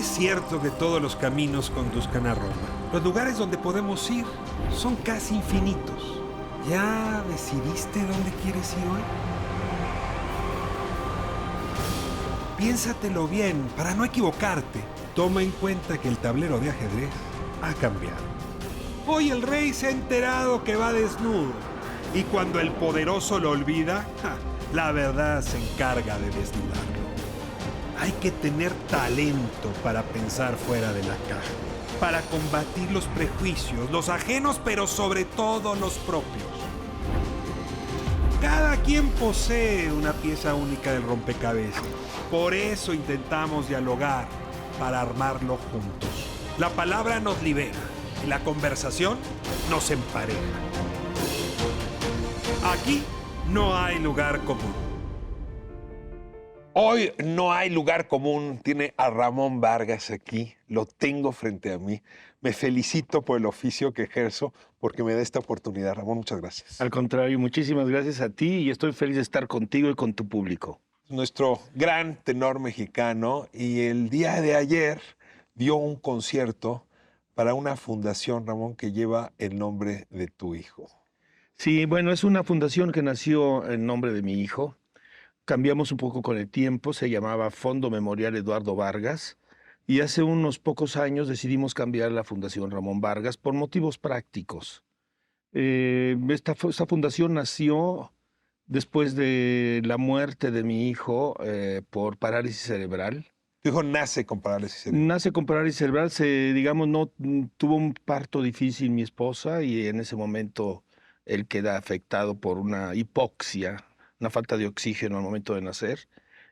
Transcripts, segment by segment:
es cierto que todos los caminos conduzcan a Roma. Los lugares donde podemos ir son casi infinitos. ¿Ya decidiste dónde quieres ir hoy? Piénsatelo bien para no equivocarte. Toma en cuenta que el tablero de ajedrez ha cambiado. Hoy el rey se ha enterado que va desnudo. Y cuando el poderoso lo olvida, la verdad se encarga de desnudarlo. Hay que tener talento para pensar fuera de la caja, para combatir los prejuicios, los ajenos, pero sobre todo los propios. Cada quien posee una pieza única del rompecabezas. Por eso intentamos dialogar, para armarlo juntos. La palabra nos libera y la conversación nos empareja. Aquí no hay lugar común. Hoy no hay lugar común. Tiene a Ramón Vargas aquí. Lo tengo frente a mí. Me felicito por el oficio que ejerzo porque me da esta oportunidad. Ramón, muchas gracias. Al contrario, muchísimas gracias a ti y estoy feliz de estar contigo y con tu público. Nuestro gran tenor mexicano, y el día de ayer dio un concierto para una fundación, Ramón, que lleva el nombre de tu hijo. Sí, bueno, es una fundación que nació en nombre de mi hijo. Cambiamos un poco con el tiempo, se llamaba Fondo Memorial Eduardo Vargas, y hace unos pocos años decidimos cambiar la Fundación Ramón Vargas por motivos prácticos. Esta fundación nació después de la muerte de mi hijo por parálisis cerebral. Tu hijo nace con parálisis cerebral. Nace con parálisis cerebral, digamos, no tuvo un parto difícil mi esposa y en ese momento él queda afectado por una hipoxia, una falta de oxígeno al momento de nacer,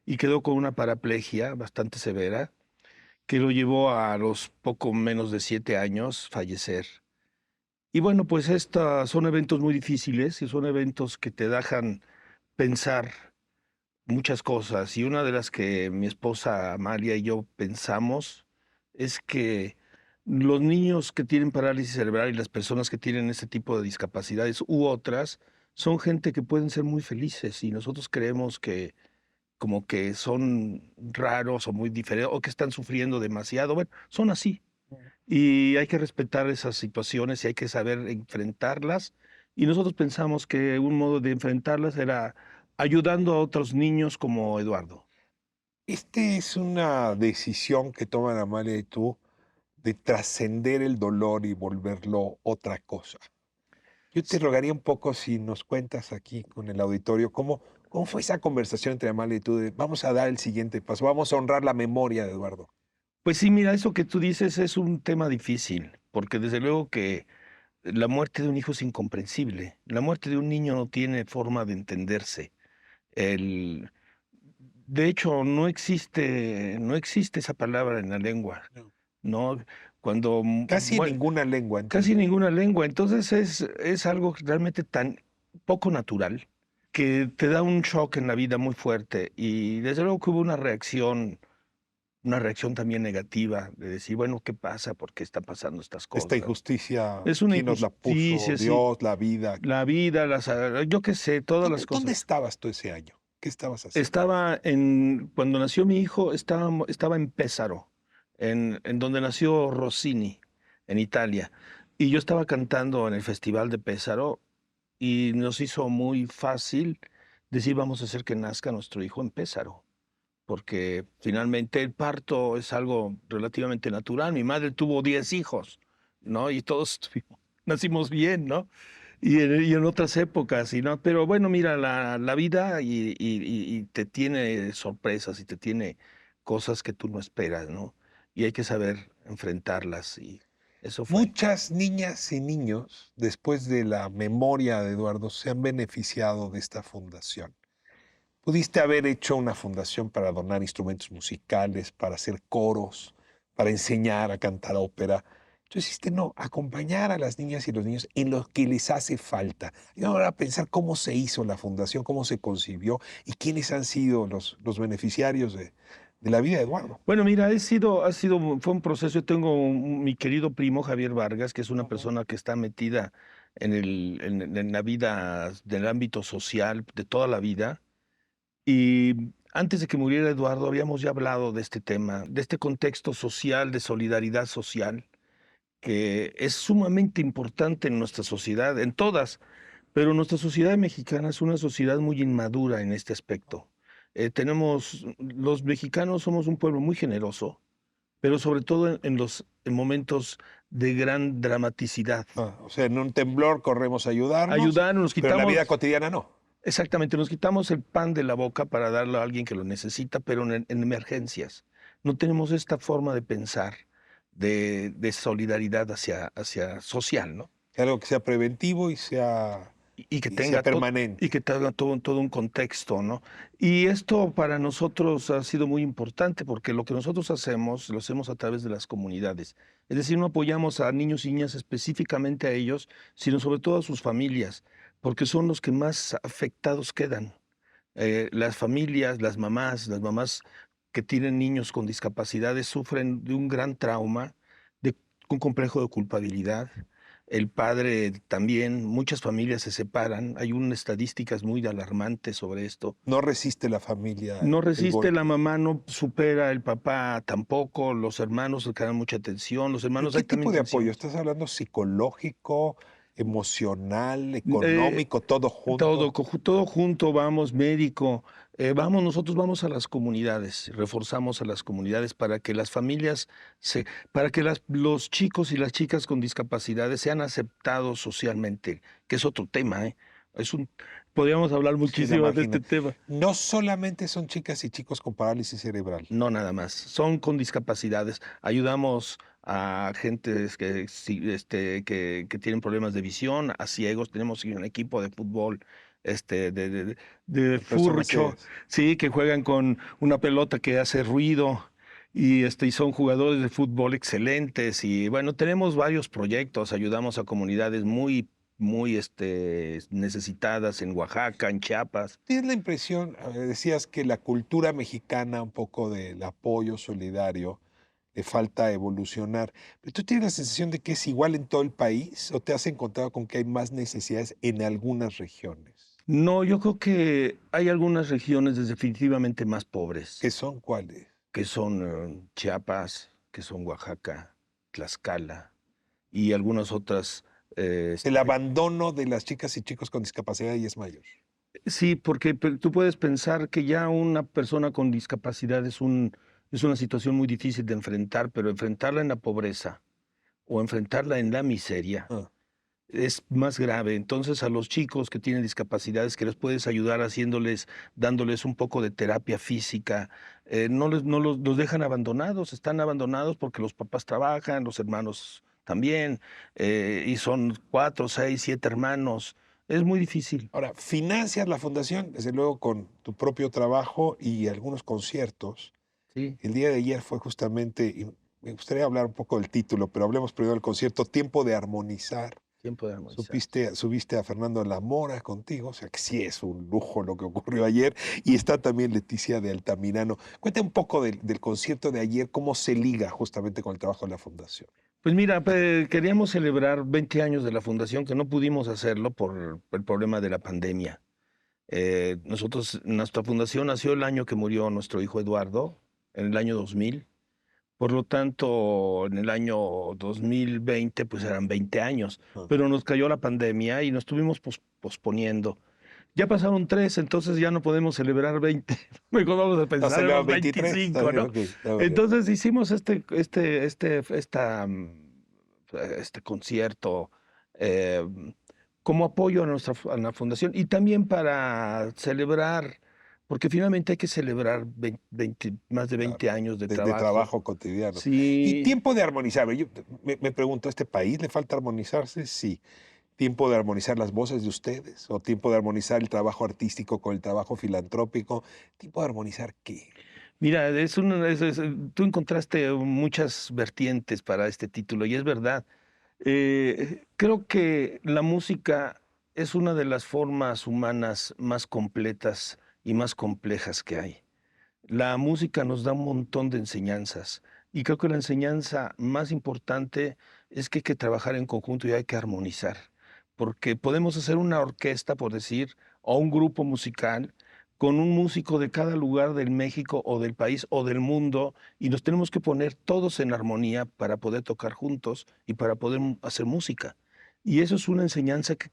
y quedó con una paraplegia bastante severa que lo llevó a los poco menos de 7 años fallecer. Y bueno, pues estos son eventos muy difíciles y son eventos que te dejan pensar muchas cosas. Y una de las que mi esposa Amalia y yo pensamos es que los niños que tienen parálisis cerebral y las personas que tienen ese tipo de discapacidades u otras son gente que pueden ser muy felices y nosotros creemos que como que son raros o muy diferentes o que están sufriendo demasiado. Bueno, son así. Y hay que respetar esas situaciones y hay que saber enfrentarlas. Y nosotros pensamos que un modo de enfrentarlas era ayudando a otros niños como Eduardo. Es una decisión que toman Amalia y tú de trascender el dolor y volverlo otra cosa. Yo te rogaría un poco si nos cuentas aquí con el auditorio cómo fue esa conversación entre Amalia y tú de vamos a dar el siguiente paso, vamos a honrar la memoria de Eduardo. Pues sí, mira, eso que tú dices es un tema difícil, porque desde luego que la muerte de un hijo es incomprensible. La muerte de un niño no tiene forma de entenderse. El, de hecho, no existe esa palabra en la lengua, No. ¿no? Cuando Casi ninguna lengua. casi ninguna lengua. Entonces es algo realmente tan poco natural que te da un shock en la vida muy fuerte. Y desde luego que hubo una reacción también negativa de decir, bueno, ¿qué pasa? ¿Por qué están pasando estas cosas? Esta injusticia, Es una ¿quién nos la puso? injusticia, sí. Dios, la vida. La vida, yo qué sé, todas las cosas. ¿Dónde estabas tú ese año? ¿Qué estabas haciendo? Cuando nació mi hijo, estaba en Pesaro, en donde nació Rossini, en Italia. Y yo estaba cantando en el Festival de Pesaro y nos hizo muy fácil decir, vamos a hacer que nazca nuestro hijo en Pesaro, porque finalmente el parto es algo relativamente natural. Mi madre tuvo 10 hijos, ¿no? Y todos nacimos bien, ¿no? Y en otras épocas, ¿no? Pero bueno, mira, la vida y te tiene sorpresas y te tiene cosas que tú no esperas, ¿no? Y hay que saber enfrentarlas y eso fue. Muchas niñas y niños, después de la memoria de Eduardo, se han beneficiado de esta fundación. Pudiste haber hecho una fundación para donar instrumentos musicales, para hacer coros, para enseñar a cantar ópera. Tú hiciste no, acompañar a las niñas y los niños en lo que les hace falta. Y ahora pensar cómo se hizo la fundación, cómo se concibió y quiénes han sido los beneficiarios de la vida de Eduardo. Bueno, mira, fue un proceso. Yo tengo mi querido primo Javier Vargas, que es una persona que está metida en la vida, del ámbito social de toda la vida. Y Antes de que muriera Eduardo, habíamos ya hablado de este tema, de este contexto social, de solidaridad social, que es sumamente importante en nuestra sociedad, en todas, pero nuestra sociedad mexicana es una sociedad muy inmadura en este aspecto. Los mexicanos somos un pueblo muy generoso, pero sobre todo en momentos de gran dramaticidad. O sea, en un temblor corremos a ayudarnos, Ayudar, nos pero en la vida quitamos, cotidiana no. exactamente, nos quitamos el pan de la boca para darlo a alguien que lo necesita, pero en emergencias. No tenemos esta forma de pensar de solidaridad hacia social, ¿no? Algo que sea preventivo Y que y sea tenga y permanente. que tenga todo un contexto, ¿no? Y esto para nosotros ha sido muy importante porque lo que nosotros hacemos, lo hacemos a través de las comunidades. Es decir, no apoyamos a niños y niñas específicamente a ellos, sino sobre todo a sus familias, porque son los que más afectados quedan. Las familias, las mamás que tienen niños con discapacidades sufren de un gran trauma, de un complejo de culpabilidad. El padre también, muchas familias se separan. Hay unas estadísticas muy alarmantes sobre esto. No resiste la familia No el resiste, la golpe. mamá no supera, el papá tampoco, los hermanos le dan mucha atención, los ¿Pero hermanos qué hay tipo también de apoyo? tensiones. ¿Estás hablando psicológico, emocional, Eh, económico, todo junto? todo junto, vamos, médico, nosotros vamos a las comunidades, reforzamos a las comunidades para que las familias, para que los chicos y las chicas con discapacidades sean aceptados socialmente, que es otro tema, ¿eh? Es un, podríamos hablar Sí, la muchísimo de este margina. tema. No solamente son chicas y chicos con parálisis cerebral. No nada más, son con discapacidades. Ayudamos a gente que tienen problemas de visión, a ciegos. Tenemos un equipo de fútbol, de Personas furcho, ciegas. sí, que juegan con una pelota que hace ruido. Y son jugadores de fútbol excelentes. Y bueno, tenemos varios proyectos. Ayudamos a comunidades muy necesitadas en Oaxaca, en Chiapas. ¿Tienes la impresión, decías que la cultura mexicana, un poco del apoyo solidario, le falta evolucionar, pero tú tienes la sensación de que es igual en todo el país o te has encontrado con que hay más necesidades en algunas regiones? No, yo creo que hay algunas regiones definitivamente más pobres, ¿Qué son cuáles? que son Chiapas, que son Oaxaca, Tlaxcala y algunas otras. El abandono de las chicas y chicos con discapacidad y es mayor. Sí, porque tú puedes pensar que ya una persona con discapacidad es una situación muy difícil de enfrentar, pero enfrentarla en la pobreza o enfrentarla en la miseria Ah, es más grave. Entonces, a los chicos que tienen discapacidades, que les puedes ayudar dándoles un poco de terapia física, no los dejan abandonados, están abandonados porque los papás trabajan, los hermanos también, y son 4, 6, 7 hermanos. Es muy difícil. ahora, financias la fundación, desde luego, con tu propio trabajo y algunos conciertos. Sí, El día de ayer fue justamente, y me gustaría hablar un poco del título, pero hablemos primero del concierto Tiempo de Armonizar. tiempo de armonizar. Subiste a Fernando Lamora contigo, o sea que sí es un lujo lo que ocurrió ayer, y está también Leticia de Altamirano. Cuenta un poco del concierto de ayer, cómo se liga justamente con el trabajo de la fundación. Pues mira, queríamos celebrar 20 años de la fundación, que no pudimos hacerlo por el problema de la pandemia. Nuestra fundación nació el año que murió nuestro hijo Eduardo, en el año 2000. Por lo tanto, en el año 2020, pues eran 20 años, Ah. pero nos cayó la pandemia y nos estuvimos posponiendo. Ya pasaron 3, entonces ya no podemos celebrar 20. Mejor vamos a ¿No pensar en celebraron los 23? Está 25, bien, ¿no? ok, está muy bien. Entonces hicimos este concierto eh, como apoyo a la fundación y también para celebrar, porque finalmente hay que celebrar más de Claro, 20 años de de trabajo. trabajo cotidiano. Y Sí, tiempo de armonizar. Me pregunto, ¿a este país le falta armonizarse? Sí. ¿Tiempo de armonizar las voces de ustedes? ¿O tiempo de armonizar el trabajo artístico con el trabajo filantrópico? ¿Tiempo de armonizar qué? mira, tú encontraste muchas vertientes para este título y es verdad. Creo que la música es una de las formas humanas más completas y más complejas que hay. La música nos da un montón de enseñanzas y creo que la enseñanza más importante es que hay que trabajar en conjunto y hay que armonizar, porque podemos hacer una orquesta, por decir, o un grupo musical, con un músico de cada lugar del México o del país o del mundo y nos tenemos que poner todos en armonía para poder tocar juntos y para poder hacer música. Y eso es una enseñanza que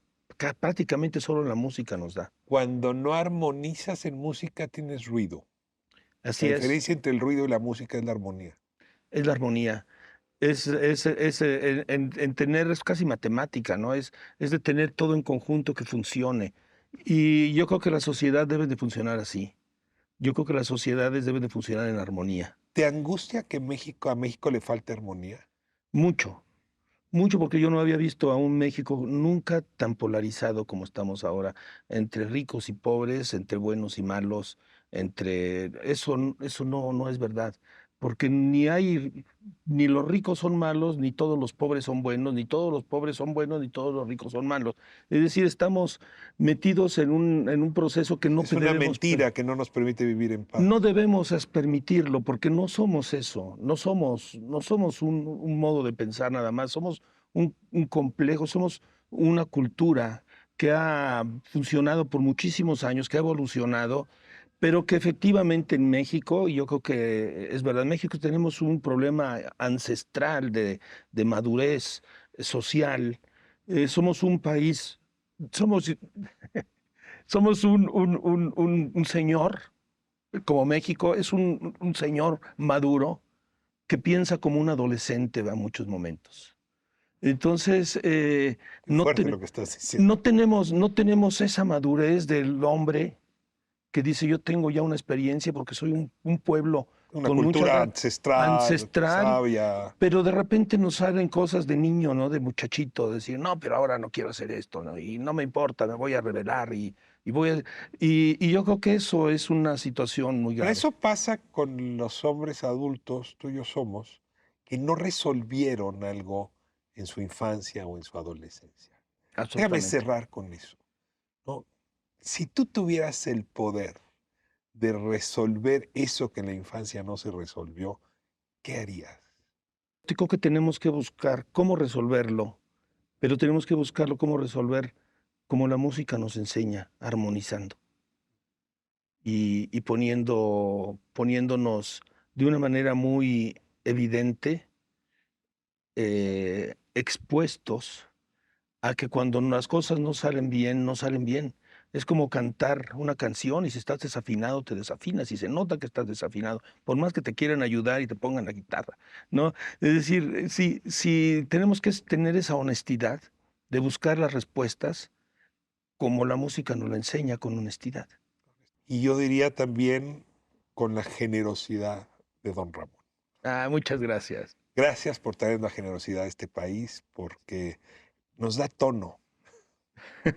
prácticamente solo la música nos da. Cuando no armonizas en música, tienes ruido. La Así diferencia entre el ruido y la música es la armonía. es la armonía. En tener, es casi matemática, ¿no? Es de tener todo en conjunto que funcione. Y yo creo que la sociedad debe de funcionar así. Yo creo que las sociedades deben de funcionar en armonía. ¿Te angustia que a México le falte armonía? Mucho, mucho, porque yo no había visto a un México nunca tan polarizado como estamos ahora, entre ricos y pobres, entre buenos y malos, entre eso no es verdad, porque ni los ricos son malos, ni todos los pobres son buenos, ni todos los pobres son buenos, ni todos los ricos son malos. Es decir, estamos metidos en un proceso que no Es una mentira que no nos permite vivir en paz. no debemos permitirlo porque no somos eso, no somos un modo de pensar nada más, somos un complejo, somos una cultura que ha funcionado por muchísimos años, que ha evolucionado, pero que efectivamente en México, y yo creo que es verdad, en México tenemos un problema ancestral de madurez social. Somos un país, somos, somos un señor como México, es un señor maduro que piensa como un adolescente a muchos momentos. Entonces, Qué fuerte lo que estás diciendo. no tenemos esa madurez del hombre que dice, yo tengo ya una experiencia porque soy un pueblo Una con cultura mucha ancestral, sabia. pero de repente nos salen cosas de niño, ¿no? De muchachito, decir, no, pero ahora no quiero hacer esto, ¿no? Y no me importa, me voy a rebelar y voy a... y yo creo que eso es una situación muy Pero grave. eso pasa con los hombres adultos, tú y yo somos, que no resolvieron algo en su infancia o en su adolescencia. Déjame Absolutamente. cerrar con eso, ¿no? Si tú tuvieras el poder de resolver eso que en la infancia no se resolvió, ¿qué harías? Yo creo que tenemos que buscar cómo resolverlo, pero tenemos que buscarlo cómo resolver como la música nos enseña, armonizando y poniéndonos de una manera muy evidente, expuestos a que cuando las cosas no salen bien, no salen bien. Es como cantar una canción y si estás desafinado, te desafinas y se nota que estás desafinado, por más que te quieran ayudar y te pongan la guitarra, ¿no? Es decir, si tenemos que tener esa honestidad de buscar las respuestas como la música nos lo enseña con honestidad. Y yo diría también con la generosidad de don Ramón. Muchas gracias. Gracias por traer la generosidad a este país, porque nos da tono.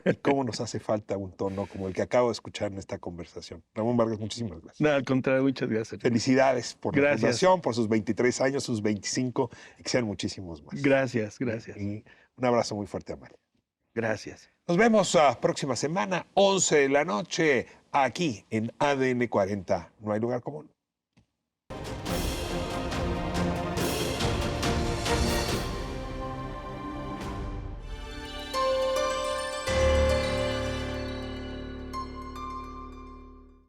Y cómo nos hace falta un tono como el que acabo de escuchar en esta conversación. Ramón Vargas, muchísimas gracias. No, al contrario, muchas gracias. Felicidades por la Gracias. fundación, por sus 23 años, sus 25, y que sean muchísimos más. Gracias. Y un abrazo muy fuerte, Amalia. Gracias. Nos vemos la próxima semana, 11 de la noche, aquí en ADN 40. No hay lugar común.